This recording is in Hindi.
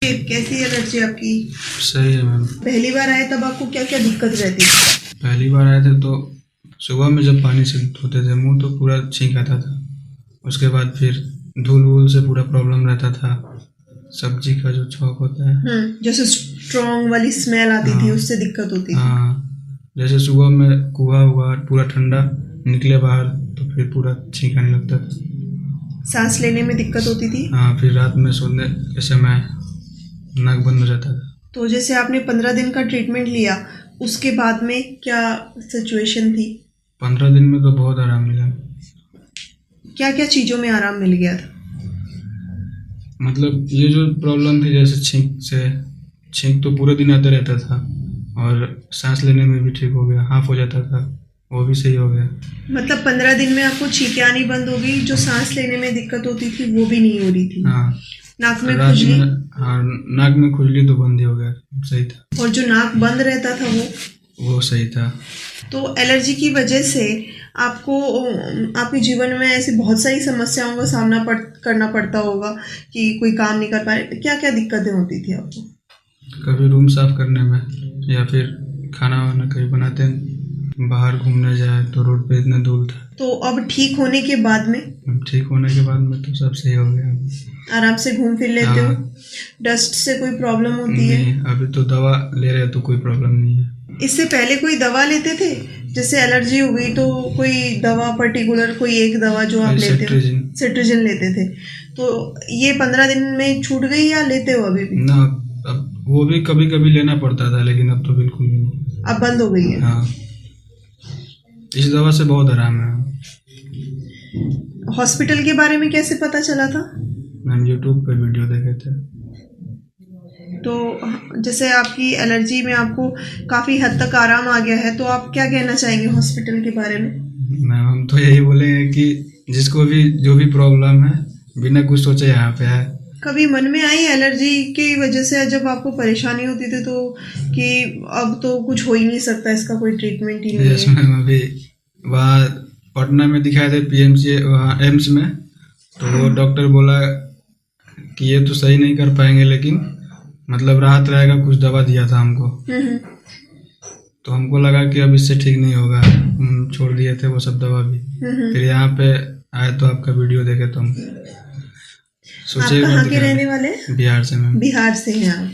कैसी एलर्जी आपकी? सही है मैम। पहली बार आए तब आपको क्या क्या दिक्कत रहती थी? पहली बार आए थे तो सुबह में जब पानी से धोते थे मुंह तो पूरा छींक आता था। उसके बाद फिर धूल वूल से पूरा प्रॉब्लम रहता था। सब्जी का जो छौंक होता है, जैसे स्ट्रॉन्ग वाली स्मेल आती थी, हाँ। उससे दिक्कत होती थी। हाँ, जैसे सुबह में कुआ हुआ पूरा ठंडा निकले बाहर तो फिर पूरा छींक आने लगता था। सांस लेने में दिक्कत होती थी। हाँ, फिर रात में सोने के समय नाक बंद हो जाता था। तो जैसे आपने 15 दिन का ट्रीटमेंट लिया, उसके बाद में क्या सिचुएशन थी? 15 दिन में तो बहुत आराम मिला। क्या क्या चीज़ों में आराम मिल गया था? मतलब ये जो प्रॉब्लम थी जैसे छींक तो पूरे दिन आता रहता था और सांस लेने में भी ठीक हो गया, हाफ हो जाता था, वो भी सही हो गया। मतलब 15 दिन में आपको छींकें आनी बंद हो गई, जो सांस लेने में दिक्कत होती थी वो भी नहीं हो रही थी। हाँ, नाक में रात खुजली? में, हाँ, नाक में खुजली तो बंद ही हो गया, सही था। और जो नाक बंद रहता था वो सही था। तो एलर्जी की वजह से आपको आपके जीवन में ऐसी बहुत सारी समस्याओं का सामना करना पड़ता होगा कि कोई काम नहीं कर पा रहे। क्या क्या दिक्कतें होती थी आपको? कभी रूम साफ करने में या फिर खाना वाना कभी बनाते बाहर घूमने जाए तो रोड पे इतना धूल था। तो अब ठीक होने के बाद में? ठीक होने के बाद में तो सब सही हो गया। आराम से घूम फिर लेते हो? डस्ट से कोई प्रॉब्लम होती है? नहीं, अभी तो दवा ले रहे तो कोई प्रॉब्लम नहीं है। इससे पहले कोई दवा लेते थे? जैसे एलर्जी हो गई तो कोई दवा पर्टिकुलर, कोई एक दवा जो आप लेते हो? सेट्रिजिन लेते थे। तो ये 15 दिन में छूट गई या लेते हो अभी भी? ना, अब वो भी कभी कभी लेना पड़ता था लेकिन अब तो बिल्कुल भी नहीं। अब बंद हो गई है? हाँ, इस दवा से बहुत आराम है। हॉस्पिटल के बारे में कैसे पता चला था? मैम यूट्यूब पे वीडियो देखे थे। तो जैसे आपकी एलर्जी में आपको काफ़ी हद तक आराम आ गया है, तो आप क्या कहना चाहेंगे हॉस्पिटल के बारे में? मैम हम तो यही बोलेंगे कि जिसको भी जो भी प्रॉब्लम है बिना कुछ सोचे यहाँ पे आए। कभी मन में आई एलर्जी की वजह से जब आपको परेशानी होती थी तो कि अब तो कुछ हो ही नहीं सकता, इसका कोई ट्रीटमेंट ही नहीं है? यस मैम, अभी वहाँ पटना में दिखाए थे पीएमसी, वहाँ एम्स में, तो वो डॉक्टर बोला कि ये तो सही नहीं कर पाएंगे लेकिन मतलब राहत रहेगा, कुछ दवा दिया था हमको। तो हमको लगा कि अब इससे ठीक नहीं होगा, हम छोड़ दिए थे वो सब दवा भी। फिर यहाँ पे आए तो आपका वीडियो देखे तो हम सोचे। आप कहाँ के रहने वाले? बिहार से मैम। बिहार से हैं आप?